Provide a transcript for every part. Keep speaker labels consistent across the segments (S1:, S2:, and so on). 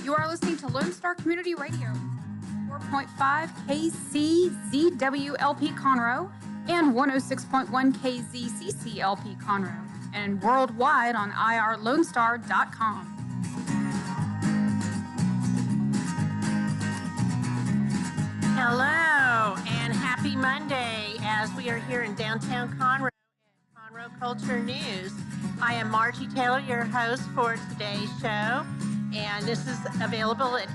S1: You are listening to Lone Star Community Radio, 4.5 KCZWLP Conroe and 106.1 KZCCLP Conroe, and worldwide on irlonestar.com.
S2: Hello and happy Monday as we are here in downtown Conroe at Conroe Culture News. I am Margie Taylor, your host for today's show, and this is available at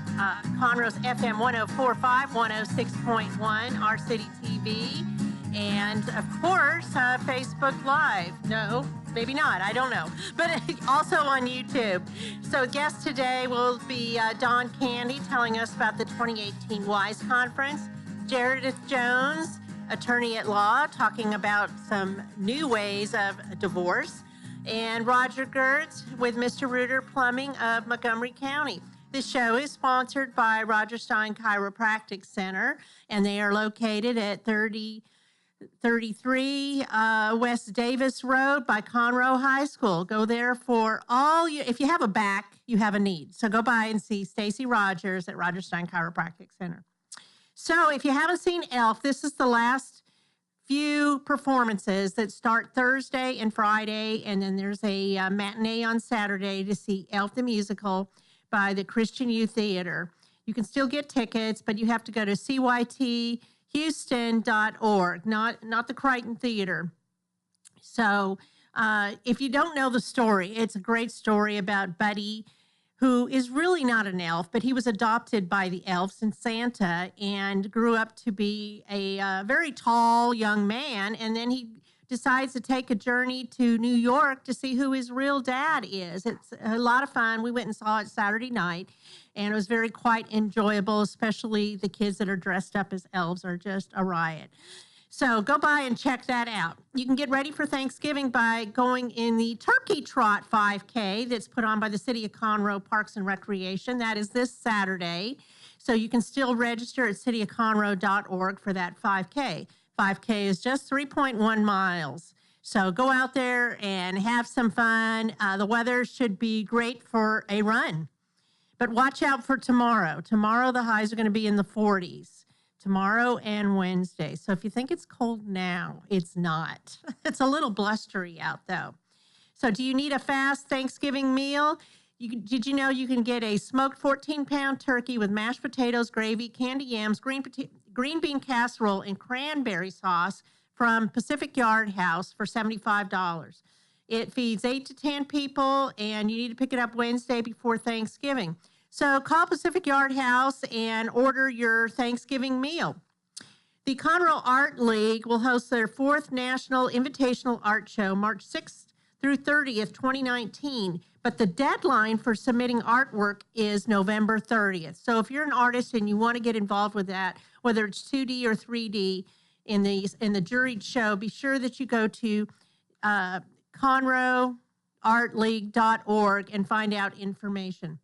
S2: Conroe's FM 104.5, 106.1, Our City TV, and of course Facebook Live. No, maybe not, I don't know, but also on YouTube. So guest today will be Don Candy telling us about the 2018 WISE Conference, Jaredith Jones, attorney at law, talking about some new ways of divorce, and Roger Gertz with Mr.Rooter Plumbing of Montgomery County. This show is sponsored by Roger Stein Chiropractic Center, and they are located at 3033 West Davis Road by Conroe High School. Go there for all you, if you have a back, you have a need. So go by and see Stacy Rogers at Roger Stein Chiropractic Center. So if you haven't seen Elf, this is the last few performances that start Thursday and Friday, and then there's a matinee on Saturday to see Elf the Musical by the Christian Youth Theater. You can still get tickets, but you have to go to cythouston.org, not the Crichton Theater. So if you don't know the story, it's a great story about Buddy, who is really not an elf, but he was adopted by the elves and Santa and grew up to be a very tall young man. And then he decides to take a journey to New York to see who his real dad is. It's a lot of fun. We went and saw it Saturday night, and it was quite enjoyable, especially the kids that are dressed up as elves are just a riot. So go by and check that out. You can get ready for Thanksgiving by going in the Turkey Trot 5K that's put on by the City of Conroe Parks and Recreation. That is this Saturday. So you can still register at cityofconroe.org for that 5K. 5K is just 3.1 miles. So go out there and have some fun. The weather should be great for a run. But watch out for tomorrow. Tomorrow the highs are going to be in the 40s. Tomorrow and Wednesday. So if you think it's cold now, it's not. It's a little blustery out, though. So do you need a fast Thanksgiving meal? Did you know you can get a smoked 14-pound turkey with mashed potatoes, gravy, candy yams, green bean casserole, and cranberry sauce from Pacific Yard House for $75. It feeds 8 to 10 people, and you need to pick it up Wednesday before Thanksgiving. So call Pacific Yard House and order your Thanksgiving meal. The Conroe Art League will host their 4th National Invitational Art Show, March 6th through 30th, 2019. But the deadline for submitting artwork is November 30th. So if you're an artist and you want to get involved with that, whether it's 2D or 3D in the juried show, be sure that you go to ConroeArtLeague.org and find out information.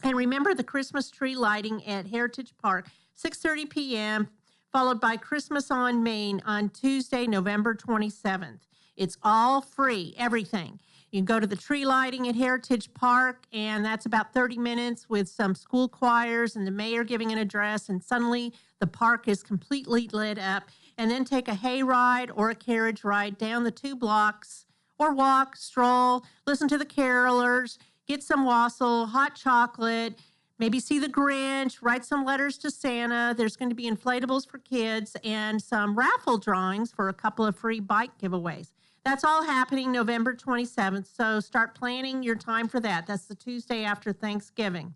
S2: And remember the Christmas tree lighting at Heritage Park, 6:30 p.m., followed by Christmas on Main on Tuesday, November 27th. It's all free, everything. You can go to the tree lighting at Heritage Park, and that's about 30 minutes with some school choirs and the mayor giving an address, and suddenly the park is completely lit up. And then take a hayride or a carriage ride down the 2 blocks, or walk, stroll, listen to the carolers, get some wassail, hot chocolate, maybe see the Grinch, write some letters to Santa. There's going to be inflatables for kids and some raffle drawings for a couple of free bike giveaways. That's all happening November 27th, so start planning your time for that. That's the Tuesday after Thanksgiving.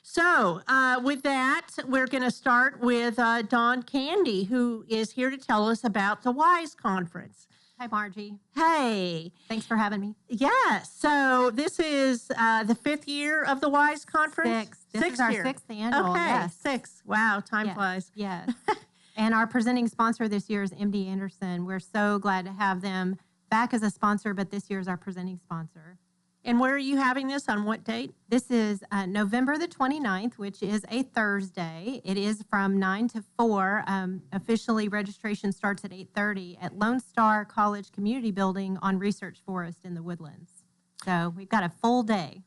S2: So with that, we're going to start with Don Candy, who is here to tell us about the WISE Conference.
S3: Hi, Margie.
S2: Hey.
S3: Thanks for having me.
S2: Yeah. So this is the 5th year of the WISE Conference?
S3: This is our 6th annual.
S2: Okay,
S3: yes.
S2: 6. Wow, time flies.
S3: Yes. And our presenting sponsor this year is MD Anderson. We're so glad to have them back as a sponsor, but this year is our presenting sponsor.
S2: And where are you having this? On what date?
S3: This is November the 29th, which is a Thursday. It is from 9 to 4. Officially, registration starts at 8:30 at Lone Star College Community Building on Research Forest in the Woodlands. So we've got a full day.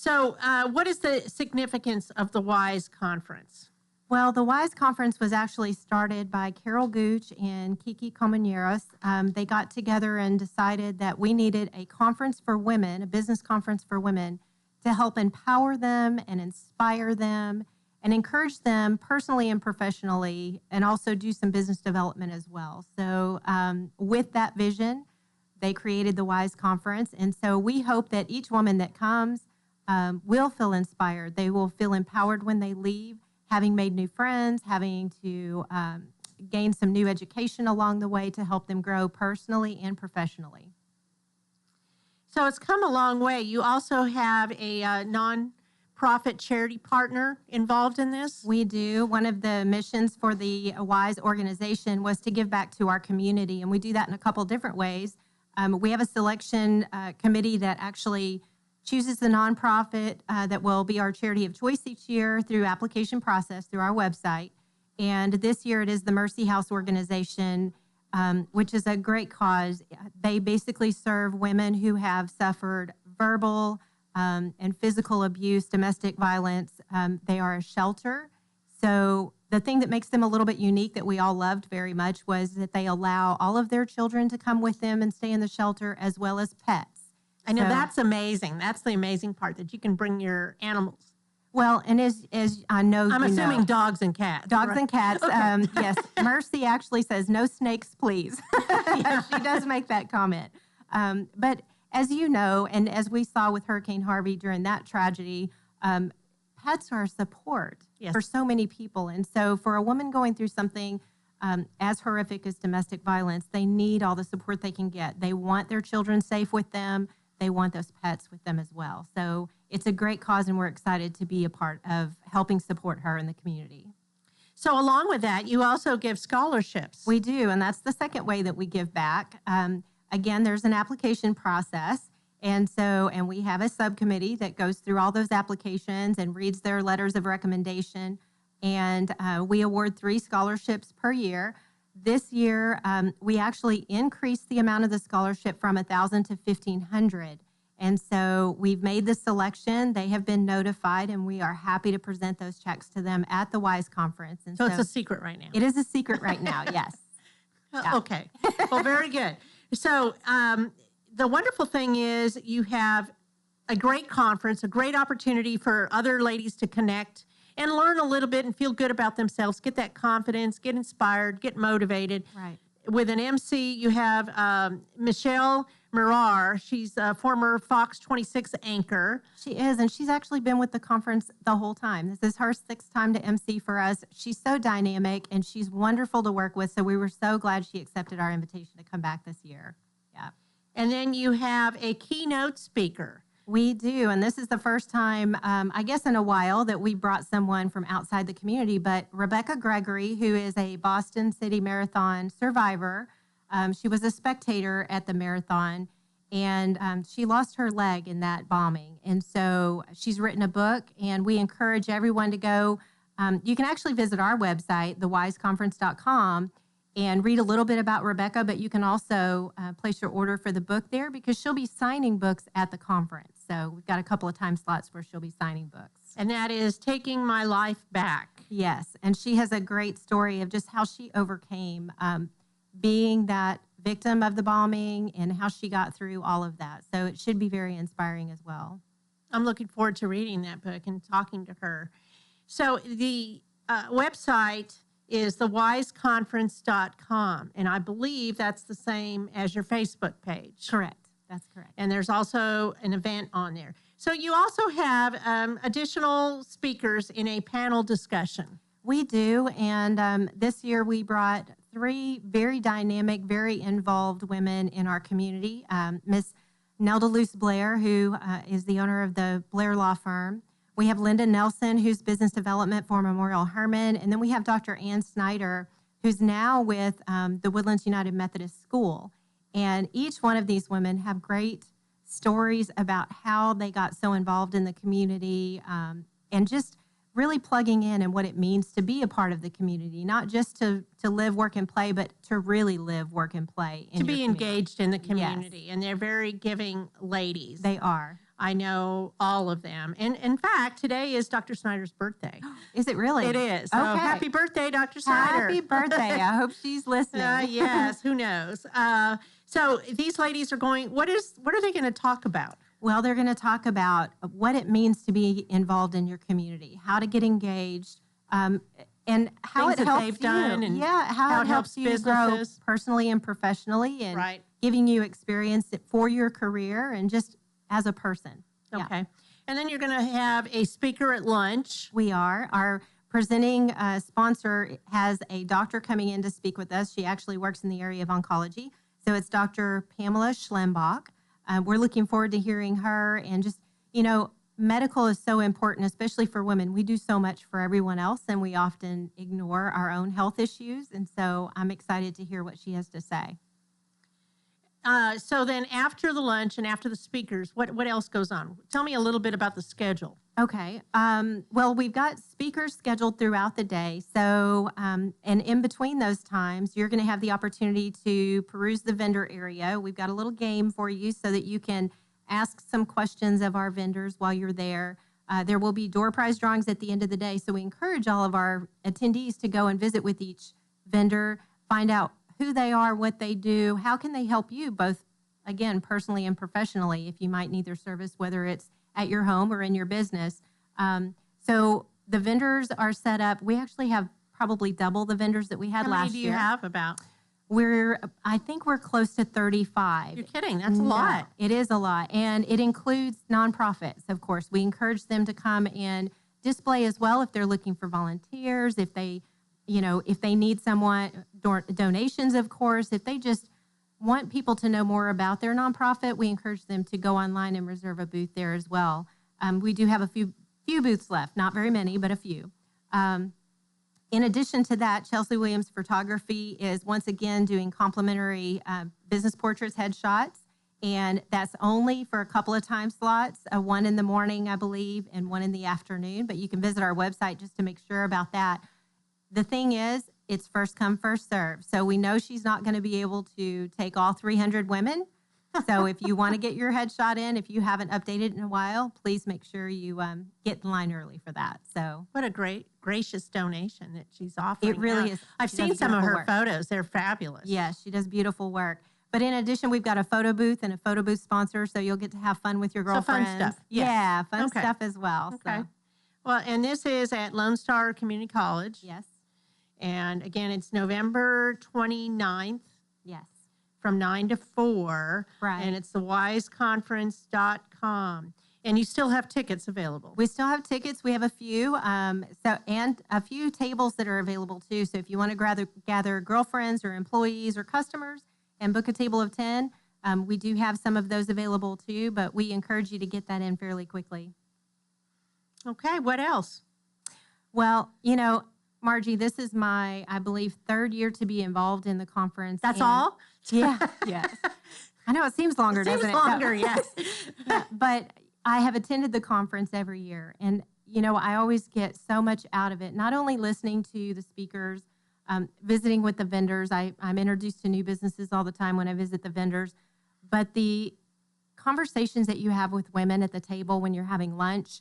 S2: So, what is the significance of the WISE conference?
S3: Well, the WISE conference was actually started by Carol Gooch and Kiki Comaneros. They got together and decided that we needed a conference for women, a business conference for women, to help empower them and inspire them and encourage them personally and professionally, and also do some business development as well. So with that vision, they created the WISE conference. And so we hope that each woman that comes will feel inspired. They will feel empowered when they leave, having made new friends, having to gain some new education along the way to help them grow personally and professionally.
S2: So it's come a long way. You also have a non-profit charity partner involved in this?
S3: We do. One of the missions for the WISE organization was to give back to our community, and we do that in a couple different ways. We have a selection committee that actually chooses the nonprofit that will be our charity of choice each year through application process through our website. And this year it is the Mercy House organization, which is a great cause. They basically serve women who have suffered verbal and physical abuse, domestic violence. They are a shelter. So the thing that makes them a little bit unique that we all loved very much was that they allow all of their children to come with them and stay in the shelter, as well as pets.
S2: I know, that's amazing. That's the amazing part, that you can bring your animals.
S3: Well, and as I know,
S2: I'm assuming dogs and cats.
S3: Dogs
S2: right?
S3: and cats.
S2: Okay.
S3: Yes, Mercy actually says no snakes, please. Yes, she does make that comment. But as you know, and as we saw with Hurricane Harvey during that tragedy, pets are support for so many people. And so for a woman going through something as horrific as domestic violence, they need all the support they can get. They want their children safe with them. They want those pets with them as well. So it's a great cause, and we're excited to be a part of helping support her in the community.
S2: So along with that, you also give scholarships.
S3: We do, and that's the second way that we give back. Again, there's an application process, and we have a subcommittee that goes through all those applications and reads their letters of recommendation, and we award 3 scholarships per year. This year, we actually increased the amount of the scholarship from 1,000 to 1,500. And so we've made the selection. They have been notified, and we are happy to present those checks to them at the WISE conference. And
S2: so it's a secret right now.
S3: It is a secret right now, yes.
S2: Yeah. Okay. Well, very good. So the wonderful thing is you have a great conference, a great opportunity for other ladies to connect and learn a little bit and feel good about themselves, get that confidence, get inspired, get motivated.
S3: Right.
S2: With an MC, you have Michelle Mirar. She's a former Fox 26 anchor.
S3: She is, and she's actually been with the conference the whole time. This is her 6th time to MC for us. She's so dynamic, and she's wonderful to work with, so we were so glad she accepted our invitation to come back this year. Yeah.
S2: And then you have a keynote speaker.
S3: We do, and this is the first time, I guess in a while, that we brought someone from outside the community, but Rebecca Gregory, who is a Boston City Marathon survivor, she was a spectator at the marathon, and she lost her leg in that bombing. And so she's written a book, and we encourage everyone to go. You can actually visit our website, thewiseconference.com, and read a little bit about Rebecca, but you can also place your order for the book there, because she'll be signing books at the conference. So we've got a couple of time slots where she'll be signing books.
S2: And that is Taking My Life Back.
S3: Yes, and she has a great story of just how she overcame being that victim of the bombing and how she got through all of that. So it should be very inspiring as well.
S2: I'm looking forward to reading that book and talking to her. So the website is thewiseconference.com, and I believe that's the same as your Facebook page.
S3: Correct. That's correct.
S2: And there's also an event on there. So you also have additional speakers in a panel discussion.
S3: We do, and this year we brought 3 very dynamic, very involved women in our community. Miss Nelda Luce Blair, who is the owner of the Blair Law Firm. We have Linda Nelson, who's business development for Memorial Hermann. And then we have Dr. Ann Snyder, who's now with the Woodlands United Methodist School. And each one of these women have great stories about how they got so involved in the community, and just really plugging in and what it means to be a part of the community, not just to live, work, and play, but to really live, work, and play.
S2: To be engaged in the community. Yes. And they're very giving ladies.
S3: They are.
S2: I know all of them. And in fact, today is Dr. Snyder's birthday.
S3: Is it really?
S2: It is. So
S3: Okay.
S2: happy birthday, Dr. Snyder.
S3: Happy birthday. I hope she's listening.
S2: Yes, who knows? So these ladies are going, what are they going to talk about?
S3: Well, they're going to talk about what it means to be involved in your community, how to get engaged, and how
S2: Things
S3: it
S2: that
S3: helps
S2: they've
S3: you.
S2: done and
S3: how it helps you grow
S2: businesses.
S3: personally and professionally, and
S2: Right.
S3: giving you experience for your career and just as a person. Yeah.
S2: Okay. And then you're going to have a speaker at lunch.
S3: We are. Our presenting sponsor has a doctor coming in to speak with us. She actually works in the area of oncology. So it's Dr. Pamela Schlembach. We're looking forward to hearing her. And just, medical is so important, especially for women. We do so much for everyone else, and we often ignore our own health issues. And so I'm excited to hear what she has to say.
S2: So then after the lunch and after the speakers, what else goes on? Tell me a little bit about the schedule.
S3: Okay. Well, we've got speakers scheduled throughout the day. So, and in between those times, you're going to have the opportunity to peruse the vendor area. We've got a little game for you so that you can ask some questions of our vendors while you're there. There will be door prize drawings at the end of the day. So we encourage all of our attendees to go and visit with each vendor, find out who they are, what they do, how can they help you both, again, personally and professionally, if you might need their service, whether it's at your home or in your business. So the vendors are set up. We actually have probably double the vendors that we had
S2: How
S3: last
S2: many do you
S3: year.
S2: have about?
S3: I think we're close to 35.
S2: You're kidding. That's a
S3: No,
S2: lot.
S3: It is a lot. And it includes nonprofits, of course. We encourage them to come and display as well if they're looking for volunteers, if they need someone, donations, of course. If they just want people to know more about their nonprofit, we encourage them to go online and reserve a booth there as well. We do have a few booths left, not very many, but a few. In addition to that, Chelsea Williams Photography is once again doing complimentary business portraits, headshots, and that's only for a couple of time slots, one in the morning, I believe, and one in the afternoon, but you can visit our website just to make sure about that. The thing is, it's first come, first serve. So we know she's not going to be able to take all 300 women. So if you want to get your headshot in, if you haven't updated in a while, please make sure you get in line early for that. So
S2: What a great, gracious donation that she's offering.
S3: it really
S2: out.
S3: is.
S2: I've
S3: She
S2: seen
S3: does
S2: some of
S3: beautiful
S2: her
S3: work.
S2: photos. They're fabulous.
S3: Yes, she does beautiful work. But in addition, we've got a photo booth and a photo booth sponsor, so you'll get to have fun with your
S2: So fun
S3: girlfriends.
S2: stuff. Yes.
S3: Yeah, fun
S2: Okay.
S3: stuff as well.
S2: Okay.
S3: So,
S2: Well, and this is at Lone Star Community College.
S3: yes,
S2: And again, it's November 29th
S3: yes.
S2: from 9 to 4.
S3: Right.
S2: And it's thewiseconference.com. And you still have tickets available.
S3: We still have tickets. We have a few, and a few tables that are available too. So if you want to gather girlfriends or employees or customers and book a table of 10, we do have some of those available too. But we encourage you to get that in fairly quickly.
S2: Okay, what else?
S3: Well, Margie, this is my, I believe, third year to be involved in the conference.
S2: That's
S3: and-
S2: all?
S3: Yeah. Yes. I know it seems longer,
S2: Seems
S3: doesn't it?
S2: longer, yes.
S3: But I have attended the conference every year, and I always get so much out of it. Not only listening to the speakers, visiting with the vendors. I'm introduced to new businesses all the time when I visit the vendors, but the conversations that you have with women at the table when you're having lunch,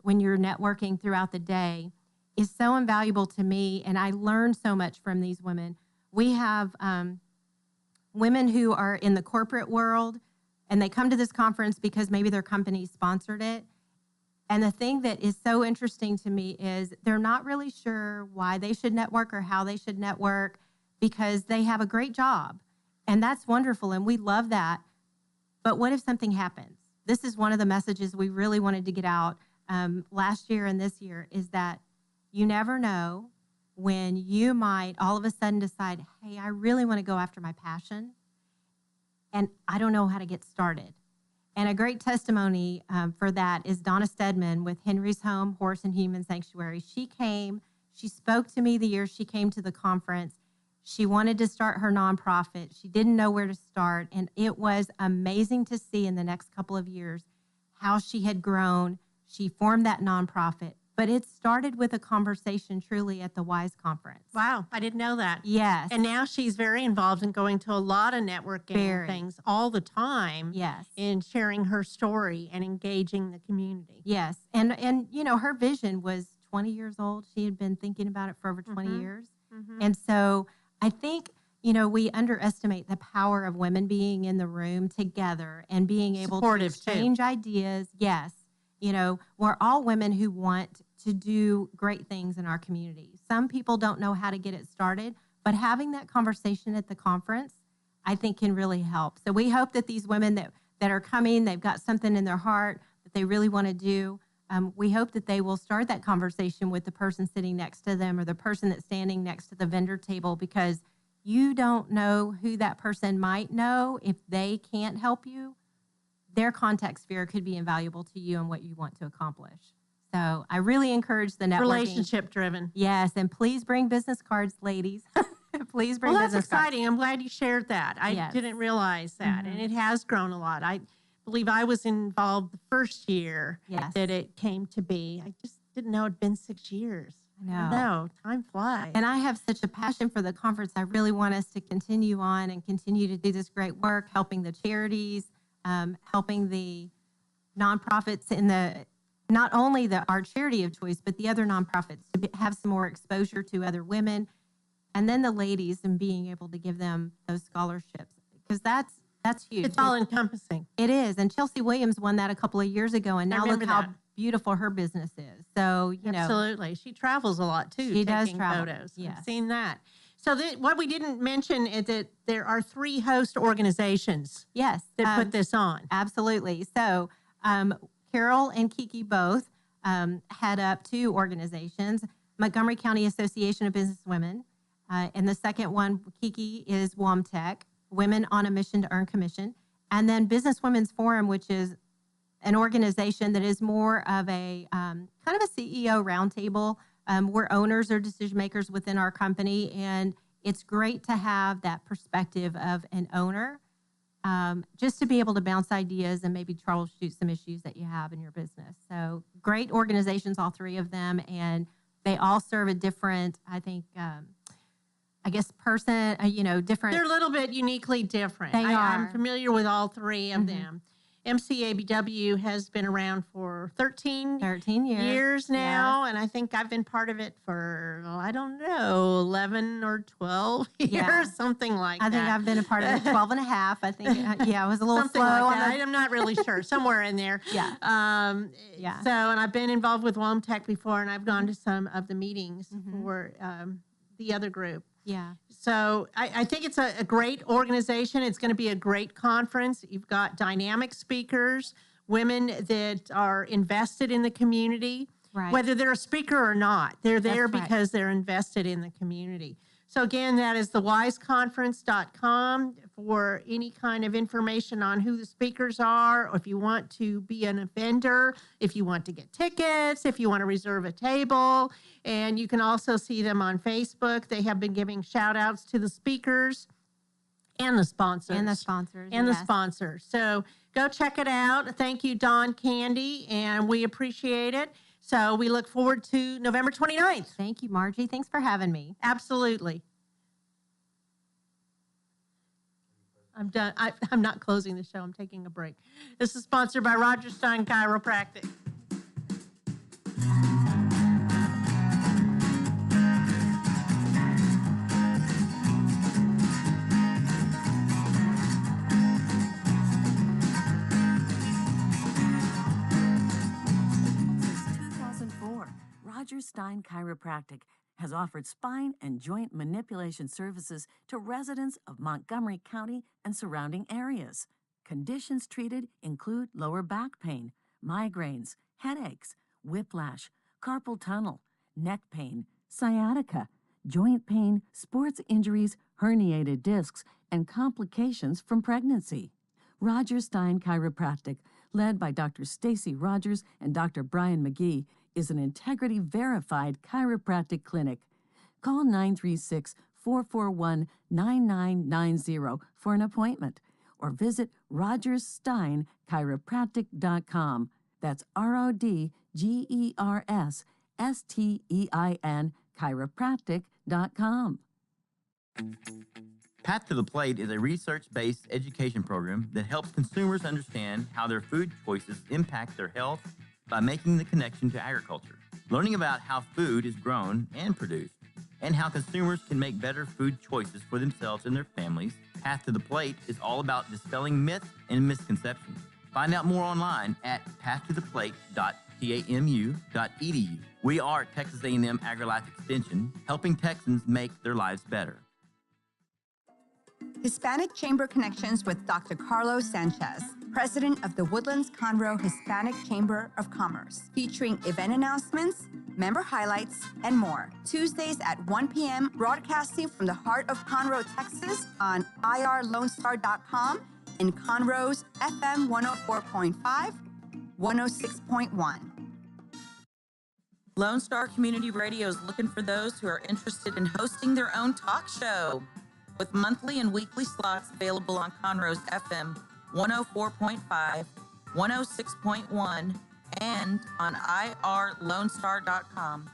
S3: when you're networking throughout the day, is so invaluable to me, and I learn so much from these women. We have women who are in the corporate world, and they come to this conference because maybe their company sponsored it. And the thing that is so interesting to me is they're not really sure why they should network or how they should network because they have a great job. And that's wonderful, and we love that. But what if something happens? This is one of the messages we really wanted to get out last year and this year, is that you never know when you might all of a sudden decide, hey, I really want to go after my passion, and I don't know how to get started. And a great testimony for that is Donna Stedman with Henry's Home Horse and Human Sanctuary. She spoke to me the year she came to the conference. She wanted to start her nonprofit. She didn't know where to start. And it was amazing to see in the next couple of years how she had grown. She formed that nonprofit, but it started with a conversation truly at the WISE conference.
S2: Wow, I didn't know that.
S3: Yes.
S2: And now she's very involved in going to a lot of networking
S3: Very.
S2: things all the time.
S3: Yes.
S2: In sharing her story and engaging the community.
S3: Yes. And you know, her vision was 20 years old. She had been thinking about it for over 20 years. And so I think, you know, we underestimate the power of women being in the room together and being able
S2: Supportive,
S3: to exchange ideas. Yes. You know, we're all women who want to do great things in our community. Some people don't know how to get it started, but having that conversation at the conference, I think can really help. So we hope that these women that are coming, they've got something in their heart that they really want to do. We hope that they will start that conversation with the person sitting next to them or the person that's standing next to the vendor table, because you don't know who that person might know. If they can't help you, their contact sphere could be invaluable to you and what you want to accomplish. So I really encourage the networking.
S2: Relationship driven.
S3: Yes, and please bring business cards, ladies. Please bring business cards.
S2: Well, that's exciting. I'm glad you shared that. I
S3: Yes.
S2: didn't realize that, and it has grown a lot. I believe I was involved the first year
S3: Yes.
S2: that it came to be. I just didn't know it'd been 6 years.
S3: I know.
S2: No, time flies.
S3: And I have such a passion for the conference. I really want us to continue on and continue to do this great work, helping the charities, helping the nonprofits in the, not only our charity of choice, but the other nonprofits to have some more exposure to other women, and then the ladies and being able to give them those scholarships, because that's huge.
S2: It's all encompassing.
S3: It is. And Chelsea Williams won that a couple of years ago, and
S2: I
S3: now look
S2: remember
S3: how
S2: that.
S3: beautiful her business is. So, you know.
S2: Absolutely. She travels a lot too.
S3: She does
S2: taking
S3: travel,
S2: photos.
S3: yes.
S2: I've seen that. So what we didn't mention is that there are 3 host organizations
S3: Yes.
S2: that put this on.
S3: Absolutely. So Carol and Kiki both head up 2 organizations, Montgomery County Association of Businesswomen. And the second one, Kiki, is WOMTech, Women on a Mission to Earn Commission. And then Business Women's Forum, which is an organization that is more of a kind of a CEO roundtable. We're owners or decision makers within our company, and it's great to have that perspective of an owner, just to be able to bounce ideas and maybe troubleshoot some issues that you have in your business. So great organizations, all 3 of them, and they all serve a different, I think, I guess person, different.
S2: They're a little bit uniquely different.
S3: They are.
S2: I'm familiar with all 3 of them. MCABW has been around for 13 years now,
S3: Yes.
S2: and I think I've been part of it for, 11 or 12 years,
S3: Yeah.
S2: something like that.
S3: I think I've been a part of it 12 and a half. I think, I was a little
S2: Something
S3: slow
S2: like
S3: on
S2: that. I'm not really sure. Somewhere in there.
S3: Yeah. Yeah.
S2: So, and I've been involved with WOMTech before, and I've gone to some of the meetings for the other group.
S3: Yeah.
S2: So I think it's a great organization. It's going to be a great conference. You've got dynamic speakers, women that are invested in the community,
S3: Right.
S2: whether they're a speaker or not. They're there
S3: That's right.
S2: because they're invested in the community. So again, that is thewiseconference.com for any kind of information on who the speakers are, or if you want to be a vendor, if you want to get tickets, if you want to reserve a table. And you can also see them on Facebook. They have been giving shout outs to the speakers and the sponsors.
S3: And the sponsors.
S2: And the
S3: yes.
S2: sponsors. So go check it out. Thank you, Dawn Candy, and we appreciate it. So we look forward to November 29th.
S3: Thank you, Margie. Thanks for having me.
S2: Absolutely. I'm done. I'm not closing the show. I'm taking a break. This is sponsored by Roger Stein Chiropractic.
S4: Since 2004, Roger Stein Chiropractic has offered spine and joint manipulation services to residents of Montgomery County and surrounding areas. Conditions treated include lower back pain, migraines, headaches, whiplash, carpal tunnel, neck pain, sciatica, joint pain, sports injuries, herniated discs, and complications from pregnancy. Roger Stein Chiropractic, led by Dr. Stacy Rogers and Dr. Brian McGee, is an integrity-verified chiropractic clinic. Call 936-441-9990 for an appointment, or visit rogerssteinchiropractic.com. That's RODGERS STEIN chiropractic.com.
S5: Path to the Plate is a research-based education program that helps consumers understand how their food choices impact their health by making the connection to agriculture, learning about how food is grown and produced, and how consumers can make better food choices for themselves and their families. Path to the Plate is all about dispelling myths and misconceptions. Find out more online at pathtotheplate.tamu.edu. We are Texas A&M AgriLife Extension, helping Texans make their lives better.
S1: Hispanic Chamber Connections with Dr. Carlos Sanchez, president of the Woodlands Conroe Hispanic Chamber of Commerce, featuring event announcements, member highlights, and more. Tuesdays at 1 p.m., broadcasting from the heart of Conroe, Texas on irlonestar.com and Conroe's FM 104.5, 106.1.
S6: Lone Star Community Radio is looking for those who are interested in hosting their own talk show, with monthly and weekly slots available on Conroe's FM 104.5, 106.1, and on irlonestar.com.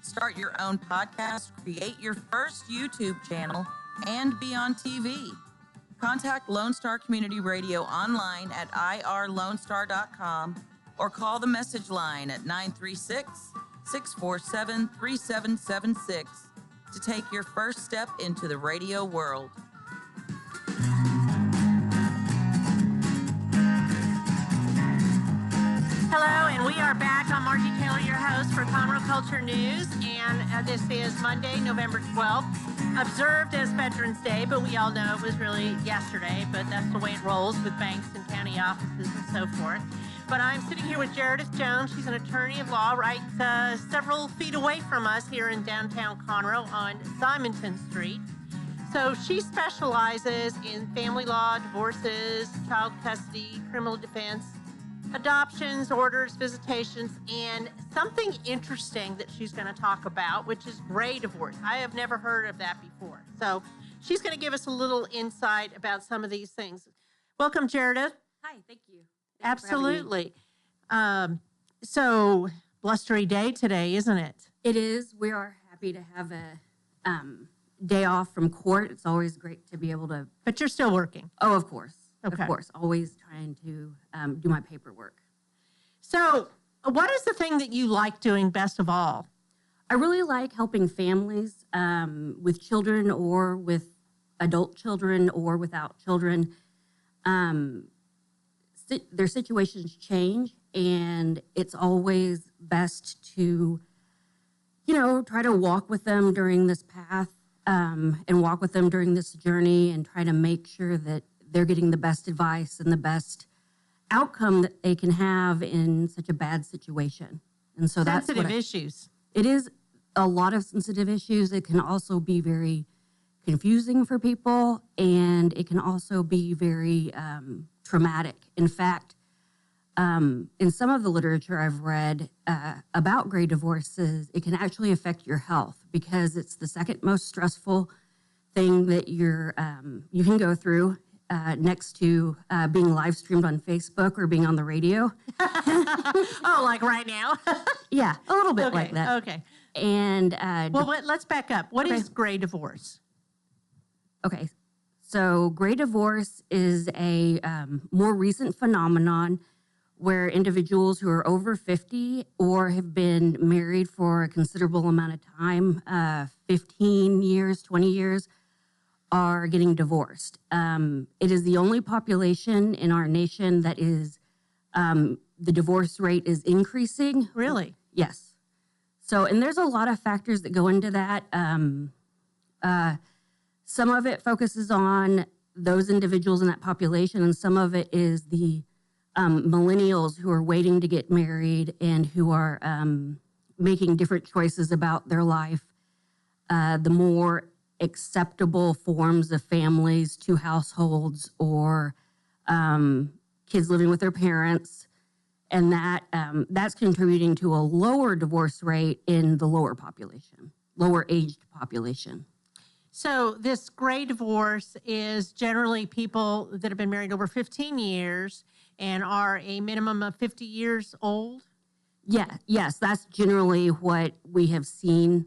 S6: Start your own podcast, create your first YouTube channel, and be on TV. Contact Lone Star Community Radio online at irlonestar.com or call the message line at 936-647-3776 to take your first step into the radio world.
S2: Hello, and we are back. I'm Margie Taylor, your host for Conroe Culture News, and this is Monday, November 12th, observed as Veterans Day, but we all know it was really yesterday, but that's the way it rolls with banks and county offices and so forth. But I'm sitting here with Meredith Jones. She's an attorney of law right several feet away from us here in downtown Conroe on Simonton Street. So she specializes in family law, divorces, child custody, criminal defense, adoptions, orders, visitations, and something interesting that she's going to talk about, which is gray divorce. I have never heard of that before. So she's going to give us a little insight about some of these things. Welcome, Meredith.
S7: Hi, thank you.
S2: Absolutely. So blustery day today, isn't it?
S7: It is. We are happy to have a day off from court. It's always great to be able to.
S2: But you're still working.
S7: Oh, of course.
S2: Okay.
S7: Of course. Always trying to do my paperwork.
S2: So what is the thing that you like doing best of all?
S7: I really like helping families with children or with adult children or without children. Their situations change, and it's always best to, try to walk with them during this path and walk with them during this journey and try to make sure that they're getting the best advice and the best outcome that they can have in such a bad situation. And so that's
S2: sensitive issues.
S7: It is a lot of sensitive issues. It can also be very confusing for people, and it can also be very traumatic. In fact, in some of the literature I've read about gray divorces, it can actually affect your health because it's the second most stressful thing that you can go through next to being live streamed on Facebook or being on the radio.
S2: Oh, like right now?
S7: Yeah, a little bit
S2: Okay,
S7: like that.
S2: okay.
S7: And
S2: Let's back up. What is gray divorce?
S7: Okay, so gray divorce is a more recent phenomenon where individuals who are over 50 or have been married for a considerable amount of time, 15 years, 20 years, are getting divorced. It is the only population in our nation that is, the divorce rate is increasing.
S2: Really?
S7: Yes. So, and there's a lot of factors that go into that. Some of it focuses on those individuals in that population, and some of it is the millennials who are waiting to get married and who are making different choices about their life. The more acceptable forms of families, two households, or kids living with their parents, and that's contributing to a lower divorce rate in the lower population, lower aged population.
S2: So this gray divorce is generally people that have been married over 15 years and are a minimum of 50 years old?
S7: Yes, that's generally what we have seen,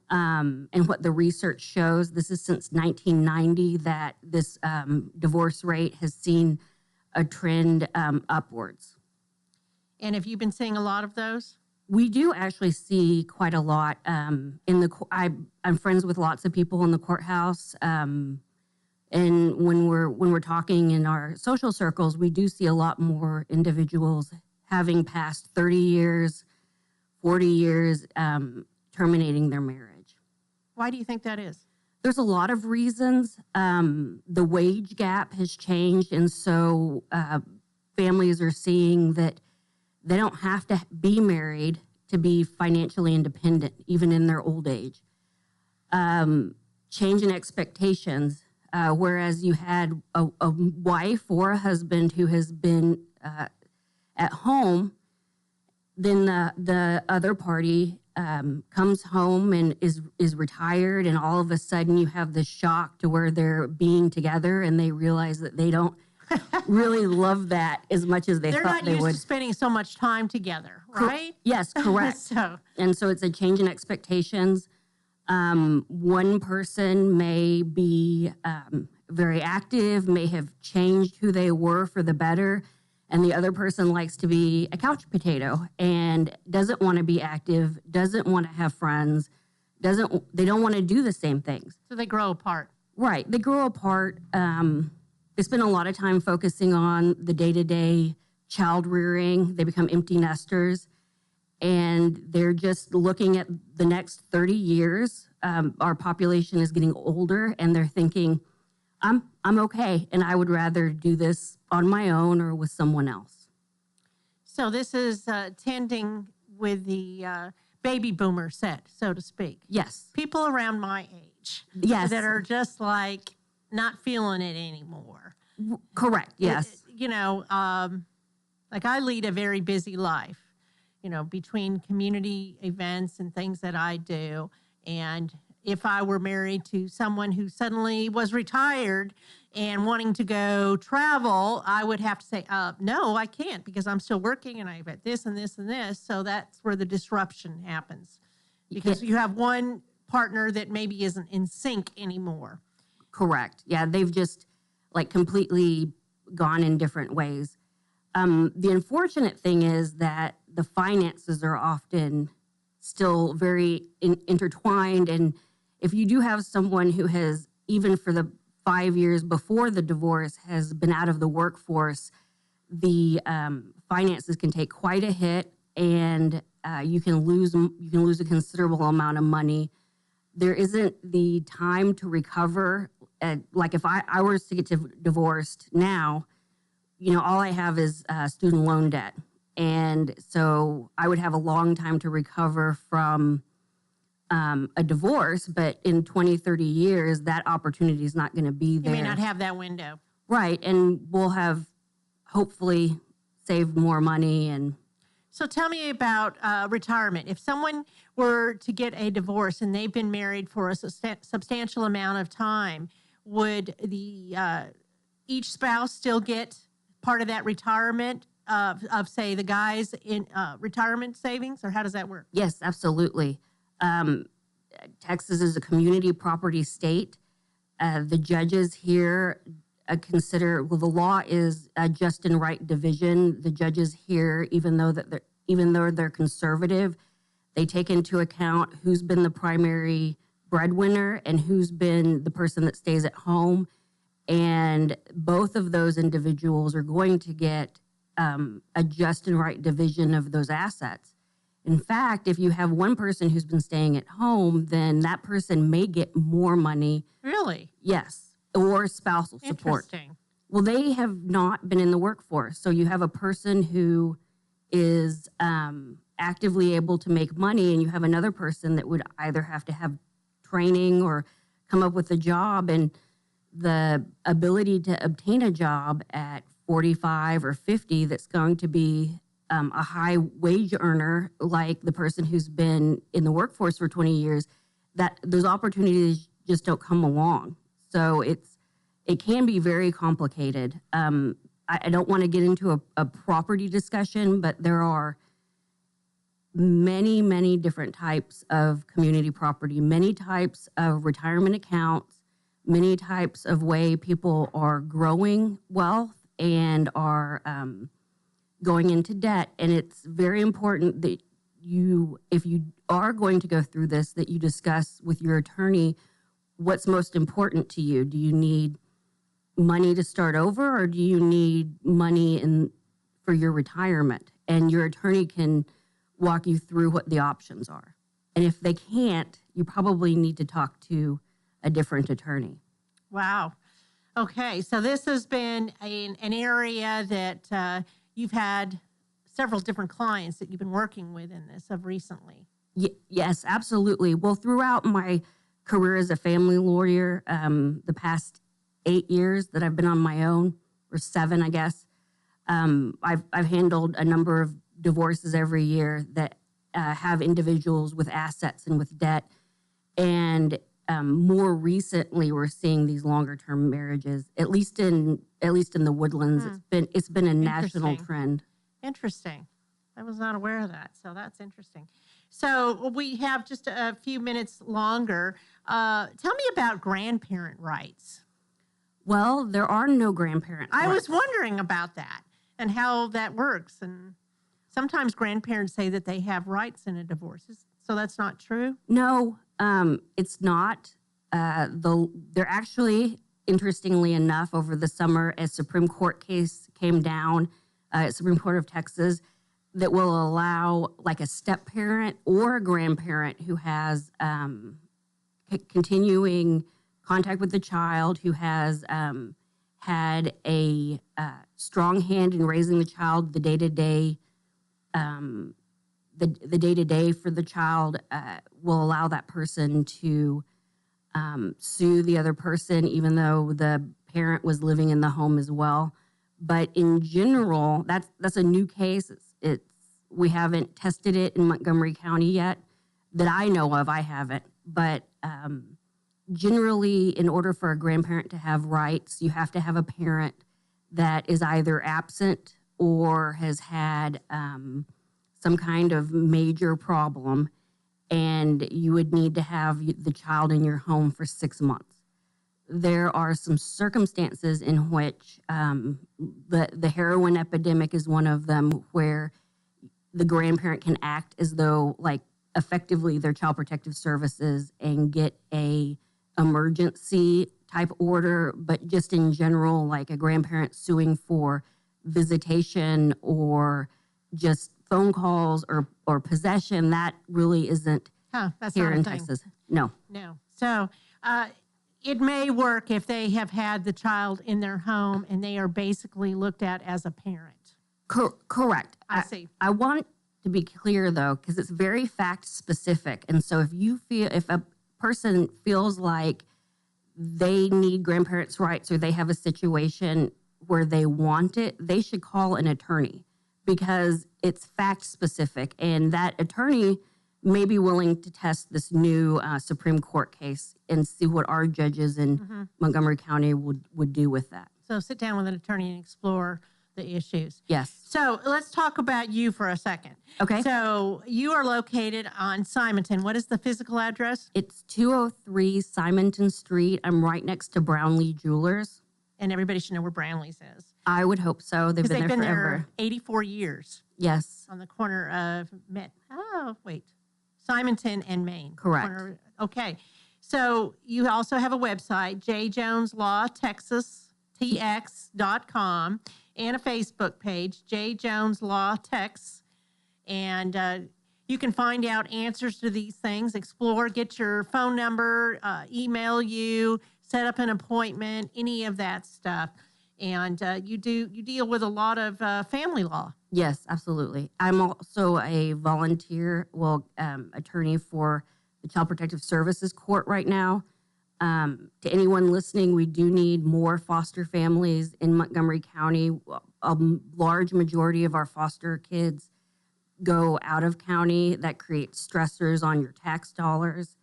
S7: and what the research shows. This is since 1990 that this divorce rate has seen a trend upwards.
S2: And have you been seeing a lot of those?
S7: We do actually see quite a lot I'm friends with lots of people in the courthouse, and when we're talking in our social circles, we do see a lot more individuals having passed 30 years, 40 years, terminating their marriage.
S2: Why do you think that is?
S7: There's a lot of reasons. The wage gap has changed, and so families are seeing that they don't have to be married to be financially independent, even in their old age. Change in expectations, whereas you had a wife or a husband who has been at home, then the other party comes home and is retired, and all of a sudden you have this shock to where they're being together and they realize that they don't really love that as much as
S2: They're
S7: thought
S2: not
S7: they
S2: used
S7: would.
S2: to spending so much time together, right?
S7: Yes, correct. And so it's a change in expectations. One person may be very active, may have changed who they were for the better, and the other person likes to be a couch potato and doesn't want to be active, doesn't want to have friends, they don't want to do the same things.
S2: So they grow apart.
S7: Right. They grow apart. They spend a lot of time focusing on the day-to-day child rearing. They become empty nesters, and they're just looking at the next 30 years. Our population is getting older, and they're thinking, I'm okay, and I would rather do this on my own or with someone else.
S2: So this is tending with the baby boomer set, so to speak.
S7: Yes.
S2: People around my age.
S7: Yes.
S2: That are just like not feeling it anymore.
S7: Correct. Yes.
S2: Like I lead a very busy life, between community events and things that I do. And if I were married to someone who suddenly was retired and wanting to go travel, I would have to say, no, I can't, because I'm still working and I've got this and this and this. So that's where the disruption happens, because you have one partner that maybe isn't in sync anymore.
S7: Correct. Yeah, they've just completely gone in different ways. The unfortunate thing is that the finances are often still very intertwined. And if you do have someone who has, even for the 5 years before the divorce, has been out of the workforce, the finances can take quite a hit, and you can lose a considerable amount of money. There isn't the time to recover. Like if I were to get divorced now, all I have is student loan debt. And so I would have a long time to recover from a divorce, but in 20, 30 years, that opportunity is not going to be there.
S2: You may not have that window.
S7: Right. And we'll have hopefully saved more money. And
S2: so tell me about retirement. If someone were to get a divorce and they've been married for a substantial amount of time, would each spouse still get part of that retirement of say, the guys in retirement savings, or how does that work?
S7: Yes, absolutely. Texas is a community property state. The judges here consider, the law is a just and right division. The judges here, even though they're conservative, they take into account who's been the primary breadwinner and who's been the person that stays at home. And both of those individuals are going to get a just and right division of those assets. In fact, if you have one person who's been staying at home, then that person may get more money.
S2: Really?
S7: Yes. Or spousal support.
S2: Interesting.
S7: Well, they have not been in the workforce. So you have a person who is actively able to make money, and you have another person that would either have to have training or come up with a job. And the ability to obtain a job at 45 or 50 that's going to be a high wage earner, like the person who's been in the workforce for 20 years, that those opportunities just don't come along. So it can be very complicated. I don't want to get into a property discussion, but there are many, many different types of community property, many types of retirement accounts, many types of way people are growing wealth and are going into debt. And it's very important that if you are going to go through this, that you discuss with your attorney what's most important to you. Do you need money to start over, or do you need money for your retirement? And your attorney can walk you through what the options are. And if they can't, you probably need to talk to a different attorney.
S2: Wow. Okay, so this has been an area that you've had several different clients that you've been working with in this of recently.
S7: Yes, absolutely. Well, throughout my career as a family lawyer, the past 8 years that I've been on my own, or 7, I guess, I've handled a number of divorces every year that have individuals with assets and with debt. And more recently, we're seeing these longer term marriages, at least in the Woodlands. It's been a national trend.
S2: Interesting. I was not aware of that. So that's interesting. So we have just a few minutes longer. Tell me about grandparent rights.
S7: Well, there are no grandparent rights.
S2: I was wondering about that and how that works. And sometimes grandparents say that they have rights in a divorce. So that's not true?
S7: No, it's not. They're actually, interestingly enough, over the summer, a Supreme Court case came down, Supreme Court of Texas, that will allow like a step parent or a grandparent who has continuing contact with the child, who has had a strong hand in raising the child, the day-to-day for the child, will allow that person to sue the other person, even though the parent was living in the home as well. But in general, that's a new case. We haven't tested it in Montgomery County yet that I know of. I haven't. But generally, in order for a grandparent to have rights, you have to have a parent that is either absent or has had some kind of major problem, and you would need to have the child in your home for 6 months. There are some circumstances in which the heroin epidemic is one of them, where the grandparent can act as though, like, effectively their child protective services and get a emergency type order. But just in general, like a grandparent suing for visitation or just phone calls or possession, that really isn't
S2: that's
S7: here
S2: not a
S7: in
S2: thing.
S7: Texas. No.
S2: So it may work if they have had the child in their home and they are basically looked at as a parent.
S7: Correct.
S2: I see.
S7: I want to be clear, though, because it's very fact specific. And so if a person feels like they need grandparents' rights or they have a situation where they want it, they should call an attorney, because it's fact specific. And that attorney may be willing to test this new Supreme Court case and see what our judges in Montgomery County would do with that.
S2: So sit down with an attorney and explore the issues.
S7: Yes.
S2: So let's talk about you for a second.
S7: Okay.
S2: So you are located on Simonton. What is the physical address?
S7: It's 203 Simonton Street. I'm right next to Brownlee Jewelers.
S2: And everybody should know where Brownlee's is.
S7: I would hope so. They've been there forever.
S2: 84 years.
S7: Yes.
S2: On the corner of Simonton and Main.
S7: Correct.
S2: Okay. So you also have a website, jjoneslawtexas.com, and a Facebook page, J. Jones Law Tex. And you can find out answers to these things, explore, get your phone number, email you, set up an appointment, any of that stuff. And you deal with a lot of family law.
S7: Yes, absolutely. I'm also a volunteer, attorney for the Child Protective Services Court right now. To anyone listening, we do need more foster families in Montgomery County. A large majority of our foster kids go out of county. That creates stressors on your tax dollars.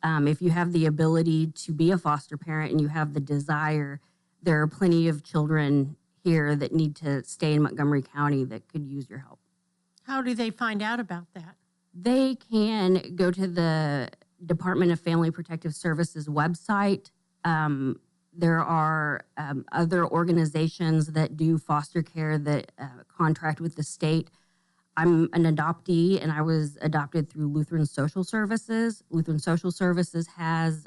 S7: If you have the ability to be a foster parent and you have the desire, there are plenty of children here that need to stay in Montgomery County that could use your help.
S2: How do they find out about that?
S7: They can go to the Department of Family Protective Services website. There are other organizations that do foster care that contract with the state. I'm an adoptee, and I was adopted through Lutheran Social Services. Lutheran Social Services has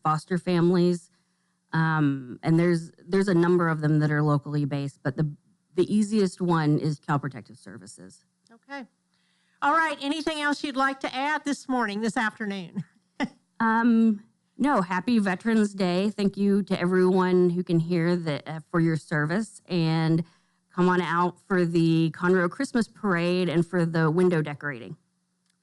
S7: foster families, and there's a number of them that are locally based, but the easiest one is Child Protective Services.
S2: Okay. All right. Anything else you'd like to add this afternoon?
S7: No, happy Veterans Day. Thank you to everyone who can hear that for your service, and come on out for the Conroe Christmas Parade and for the window decorating.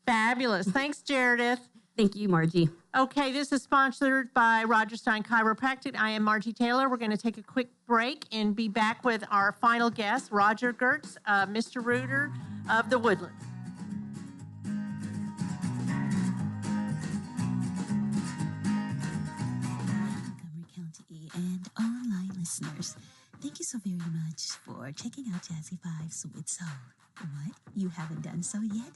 S2: Fabulous. Thanks, Meredith.
S7: Thank you, Margie.
S2: Okay, this is sponsored by Roger Stein Chiropractic. I am Margie Taylor. We're going to take a quick break and be back with our final guest, Roger Gertz, Mr.Rooter of the Woodlands.
S8: Montgomery County and online listeners, thank you so very much for checking out Jazzy Vibes with Soul. What? You haven't done so yet?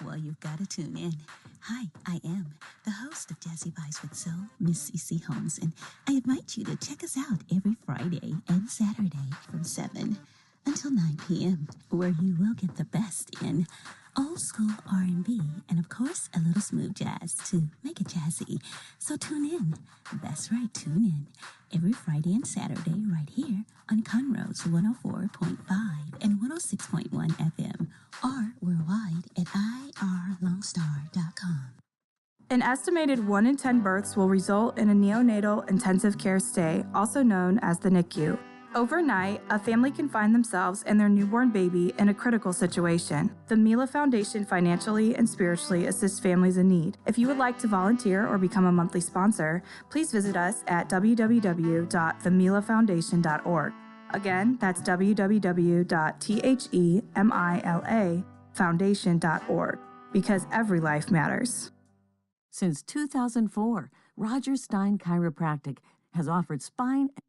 S8: Well, you've got to tune in. Hi, I am the host of Jazzy Vibes with Soul, Miss CeCe Holmes, and I invite you to check us out every Friday and Saturday from 7 until 9 p.m., where you will get the best in old school R&B and, of course, a little smooth jazz to make it jazzy. So tune in. That's right, tune in every Friday and Saturday right here on Conroe's 104.5 and 106.1 FM, or worldwide at irlongstar.com.
S9: An estimated 1 in 10 births will result in a neonatal intensive care stay, also known as the NICU. Overnight, a family can find themselves and their newborn baby in a critical situation. The Mila Foundation financially and spiritually assists families in need. If you would like to volunteer or become a monthly sponsor, please visit us at www.themilafoundation.org. Again, that's www.themilafoundation.org, because every life matters.
S4: Since 2004, Roger Stein Chiropractic has offered spine and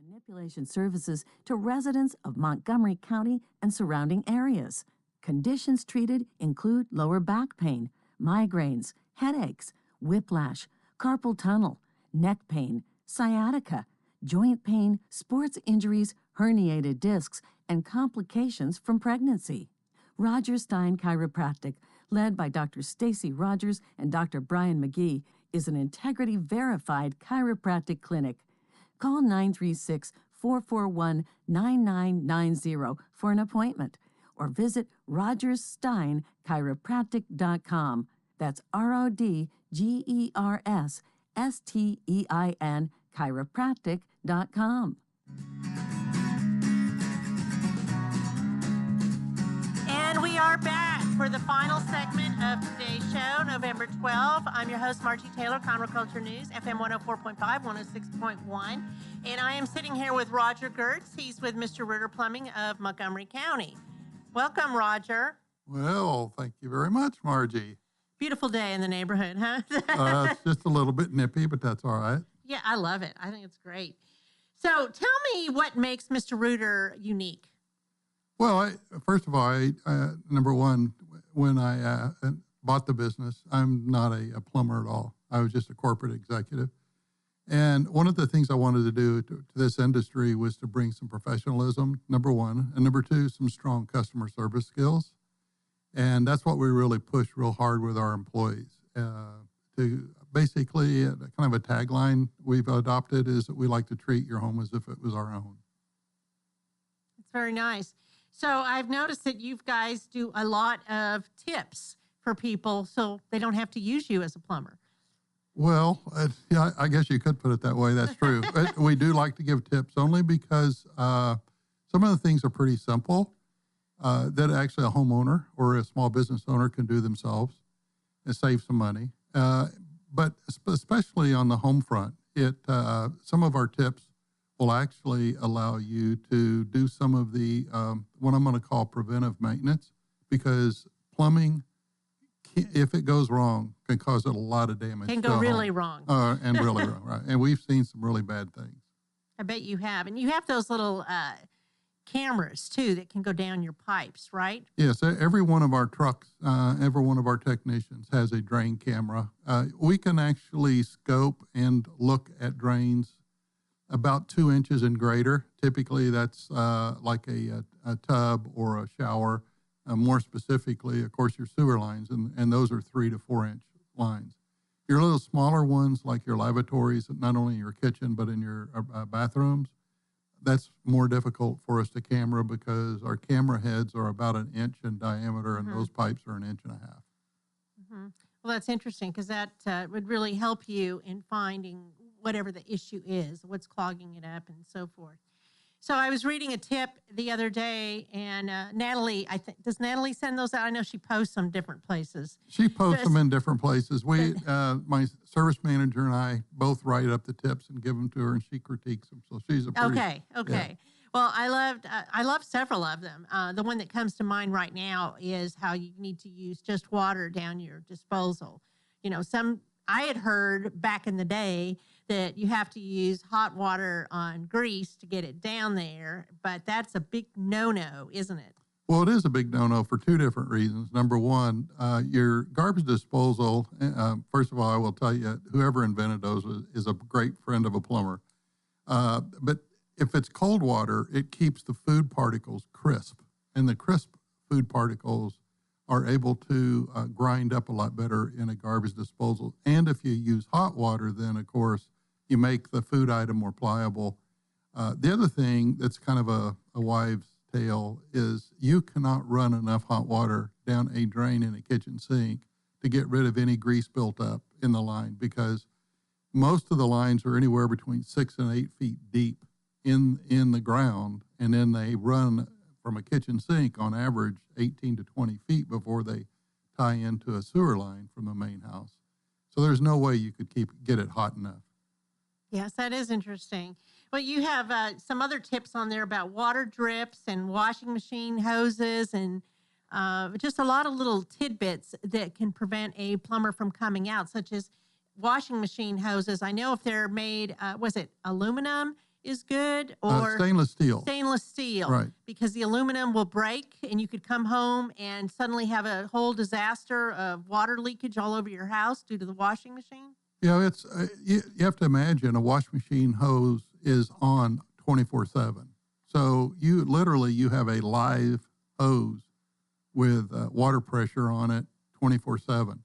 S4: manipulation services to residents of Montgomery County and surrounding areas. Conditions treated include lower back pain, migraines, headaches, whiplash, carpal tunnel, neck pain, sciatica, joint pain, sports injuries, herniated discs, and complications from pregnancy. Roger Stein Chiropractic, led by Dr. Stacy Rogers and Dr. Brian McGee, is an integrity-verified chiropractic clinic. Call 936-441-9990 for an appointment, or visit rogerssteinchiropractic.com. That's RODGERSSTEIN chiropractic.com.
S2: And we are back for the final segment of today's show, November 12th. I'm your host, Margie Taylor, Conroe Culture News, FM 104.5, 106.1. And I am sitting here with Roger Gertz. He's with Mr.Rooter Plumbing of Montgomery County. Welcome, Roger.
S10: Well, thank you very much, Margie.
S2: Beautiful day in the neighborhood, huh?
S10: It's just a little bit nippy, but that's all right.
S2: Yeah, I love it. I think it's great. So tell me what makes Mr.Rooter unique.
S10: Well, first of all, number one, when I bought the business, I'm not a plumber at all. I was just a corporate executive. And one of the things I wanted to do to this industry was to bring some professionalism, number one, and number two, some strong customer service skills. And that's what we really push real hard with our employees. To basically, kind of a tagline we've adopted is that we like to treat your home as if it was our own.
S2: It's very nice. So I've noticed that you guys do a lot of tips for people so they don't have to use you as a plumber.
S10: Well, yeah, I guess you could put it that way. That's true. But we do like to give tips only because some of the things are pretty simple that actually a homeowner or a small business owner can do themselves and save some money. But especially on the home front, some of our tips will actually allow you to do some of the, what I'm going to call preventive maintenance, because plumbing, if it goes wrong, can cause a lot of damage.
S2: Can go really wrong.
S10: And really wrong, right. And we've seen some really bad things.
S2: I bet you have. And you have those little cameras too that can go down your pipes, right?
S10: Yes, every one of our trucks, every one of our technicians has a drain camera. We can actually scope and look at drains about 2 inches and greater. Typically, that's like a tub or a shower. More specifically, of course, your sewer lines, and those are 3 to 4 inch lines. Your little smaller ones, like your lavatories, not only in your kitchen, but in your bathrooms, that's more difficult for us to camera because our camera heads are about 1 inch in diameter, and those pipes are 1.5 inches.
S2: Mm-hmm. Well, that's interesting because that would really help you in finding whatever the issue is, what's clogging it up, and so forth. So I was reading a tip the other day, and Natalie, does Natalie send those out? I know she posts them different places.
S10: She posts them in different places. My service manager and I both write up the tips and give them to her, and she critiques them. So she's a pretty...
S2: Okay.
S10: Yeah.
S2: Well, I love several of them. The one that comes to mind right now is how you need to use just water down your disposal. I had heard back in the day that you have to use hot water on grease to get it down there, but that's a big no-no, isn't it?
S10: Well, it is a big no-no for 2 different reasons. Number one, your garbage disposal, first of all, I will tell you, whoever invented those is a great friend of a plumber. But if it's cold water, it keeps the food particles crisp, and the crisp food particles are able to grind up a lot better in a garbage disposal. And if you use hot water, then, of course, you make the food item more pliable. The other thing that's kind of a wives' tale is you cannot run enough hot water down a drain in a kitchen sink to get rid of any grease built up in the line, because most of the lines are anywhere between 6 and 8 feet deep in the ground, and then they run from a kitchen sink on average 18 to 20 feet before they tie into a sewer line from the main house. So there's no way you could get it hot enough.
S2: Yes, that is interesting. Well, you have some other tips on there about water drips and washing machine hoses and just a lot of little tidbits that can prevent a plumber from coming out, such as washing machine hoses. I know if they're made, was it aluminum is good, or
S10: stainless steel?
S2: Stainless steel,
S10: right? Because
S2: the aluminum will break, and you could come home and suddenly have a whole disaster of water leakage all over your house due to the washing machine.
S10: Yeah, it's you have to imagine a wash machine hose is on 24/7. So you have a live hose with water pressure on it 24/7.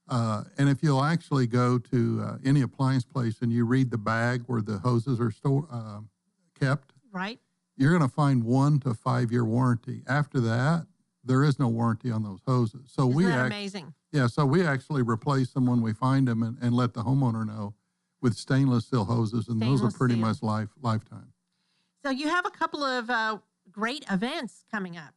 S10: And if you'll actually go to any appliance place and you read the bag where the hoses are kept,
S2: right,
S10: you're going to find 1 to 5 year warranty. After that, there is no warranty on those hoses. So
S2: Isn't that amazing?
S10: Yeah, so we actually replace them when we find them and let the homeowner know with stainless steel hoses, and those are pretty much lifetime.
S2: So you have a couple of great events coming up.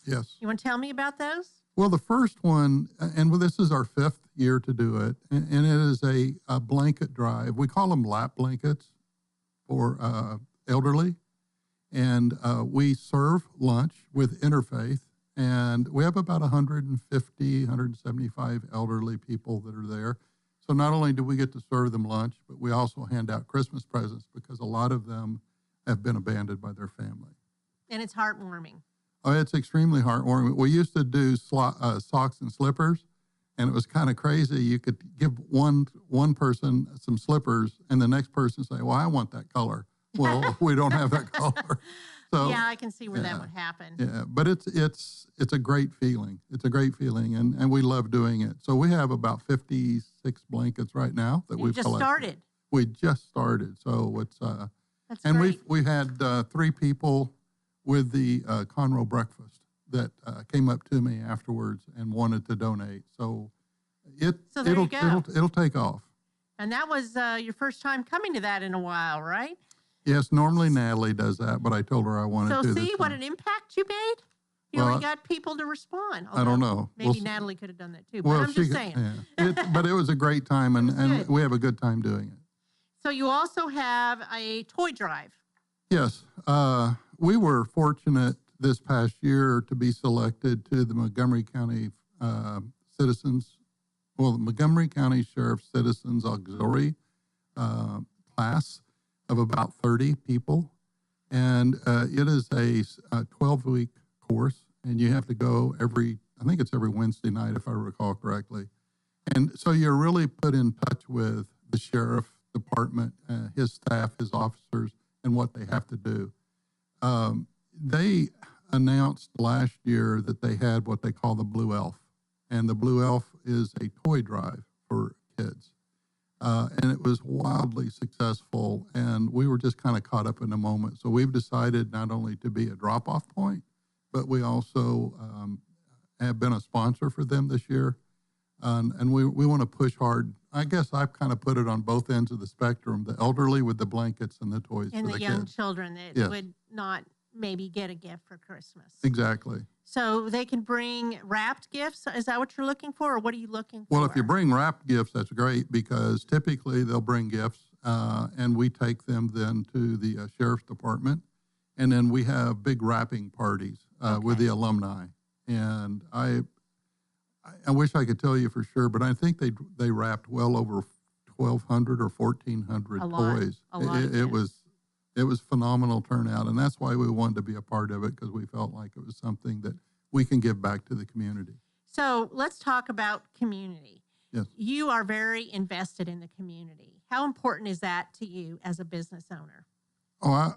S10: Yes.
S2: You want to tell me about those?
S10: Well, the first one, and this is our 5th year to do it, and it is a blanket drive. We call them lap blankets for elderly, and we serve lunch with Interfaith, and we have about 150, 175 elderly people that are there. So not only do we get to serve them lunch, but we also hand out Christmas presents because a lot of them have been abandoned by their family.
S2: And it's heartwarming.
S10: Oh, it's extremely heartwarming. We used to do socks and slippers, and it was kind of crazy. You could give one person some slippers, and the next person say, "Well, I want that color." Well, we don't have that color. So
S2: yeah, I can see where that would happen.
S10: Yeah, but it's a great feeling. It's a great feeling, and we love doing it. So we have about 56 blankets right now that we've collected.
S2: Started.
S10: We just started. So it's
S2: That's
S10: and
S2: great.
S10: we had 3 people with the Conroe breakfast that came up to me afterwards and wanted to donate. So it'll take off.
S2: And that was your first time coming to that in a while, right?
S10: Yes, normally Natalie does that, but I told her I wanted to.
S2: So see what an impact you made? You already got people to respond.
S10: I don't know.
S2: Maybe Natalie could have done that too, but I'm just saying.
S10: Yeah. But it was a great time, and we have a good time doing it.
S2: So you also have a toy drive.
S10: Yes. We were fortunate this past year to be selected to the Montgomery County the Montgomery County Sheriff's Citizens Auxiliary class of about 30 people. And it is a 12-week course, and you have to go I think it's every Wednesday night, if I recall correctly. And so you're really put in touch with the sheriff department, his staff, his officers, and what they have to do. They announced last year that they had what they call the Blue Elf. And the Blue Elf is a toy drive for kids. And it was wildly successful. And we were just kind of caught up in the moment. So we've decided not only to be a drop-off point, but we also have been a sponsor for them this year. And we want to push hard. I guess I've kind of put it on both ends of the spectrum, the elderly with the blankets and the toys
S2: and
S10: for
S2: the
S10: the
S2: young
S10: kids.
S2: children that
S10: Yes.
S2: would not maybe get a gift for Christmas.
S10: Exactly.
S2: So they can bring wrapped gifts. Is that what you're looking for, or what are you looking for?
S10: Well, if you bring wrapped gifts, that's great, because typically they'll bring gifts and we take them then to the sheriff's department. And then we have big wrapping parties with the alumni. And I wish I could tell you for sure, but I think they wrapped well over 1,200 or 1,400 toys. It was phenomenal turnout, and that's why we wanted to be a part of it, because we felt like it was something that we can give back to the community.
S2: So let's talk about community.
S10: Yes.
S2: You are very invested in the community. How important is that to you as a business owner?
S10: Oh,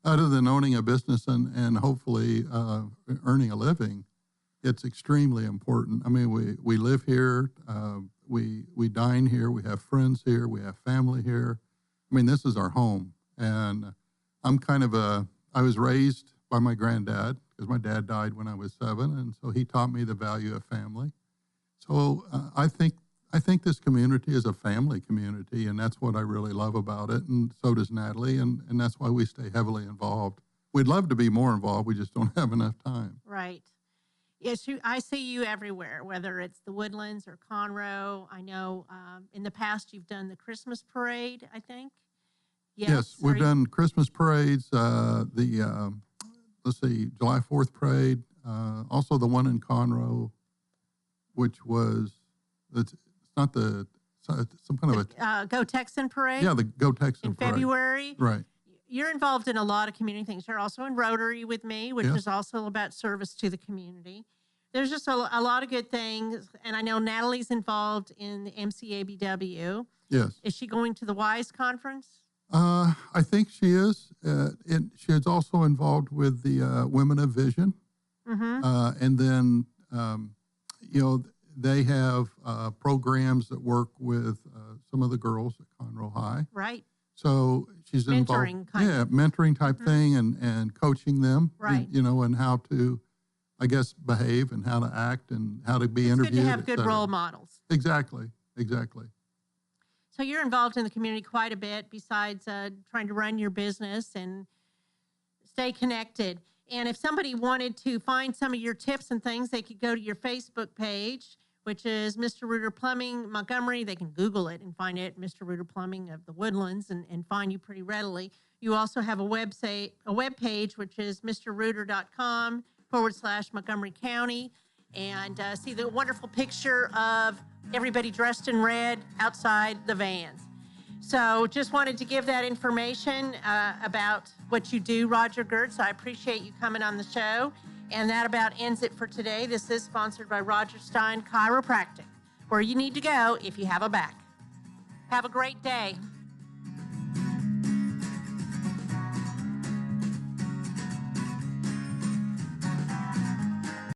S10: other than owning a business and hopefully earning a living, it's extremely important. I mean, we live here, we dine here, we have friends here, we have family here. I mean, this is our home. And I'm I was raised by my granddad, because my dad died when I was 7. And so he taught me the value of family. So I think this community is a family community, and that's what I really love about it. And so does Natalie. And that's why we stay heavily involved. We'd love to be more involved. We just don't have enough time.
S2: Right. Yes, I see you everywhere, whether it's the Woodlands or Conroe. I know in the past you've done the Christmas parade, I think.
S10: Yes, we've done Christmas parades, July 4th parade, also the one in Conroe, which was, it's not the, it's some kind of
S2: a Go Texan parade?
S10: Yeah, the Go Texan
S2: in
S10: parade.
S2: February?
S10: Right.
S2: You're involved in a lot of community things. You're also in Rotary with me, which is also about service to the community. There's just a lot of good things. And I know Natalie's involved in the MCABW.
S10: Yes.
S2: Is she going to the WISE conference?
S10: I think she is. She is also involved with the Women of Vision. Mm-hmm. And then, they have programs that work with some of the girls at Conroe High.
S2: Right.
S10: So she's
S2: mentoring
S10: involved. Mentoring type thing and coaching them.
S2: Right.
S10: And how to, I guess, behave and how to act and how to be interviewed.
S2: It's good to have good role models.
S10: Exactly.
S2: So you're involved in the community quite a bit, besides trying to run your business and stay connected. And if somebody wanted to find some of your tips and things, they could go to your Facebook page, which is Mr.Rooter Plumbing Montgomery. They can Google it and find it, Mr.Rooter Plumbing of the Woodlands, and find you pretty readily. You also have a web page, which is mrrooter.com/Montgomery County, and see the wonderful picture of everybody dressed in red outside the vans. So just wanted to give that information about what you do, Roger Gertz. I appreciate you coming on the show. And that about ends it for today. This is sponsored by Roger Stein Chiropractic, where you need to go if you have a back. Have a great day.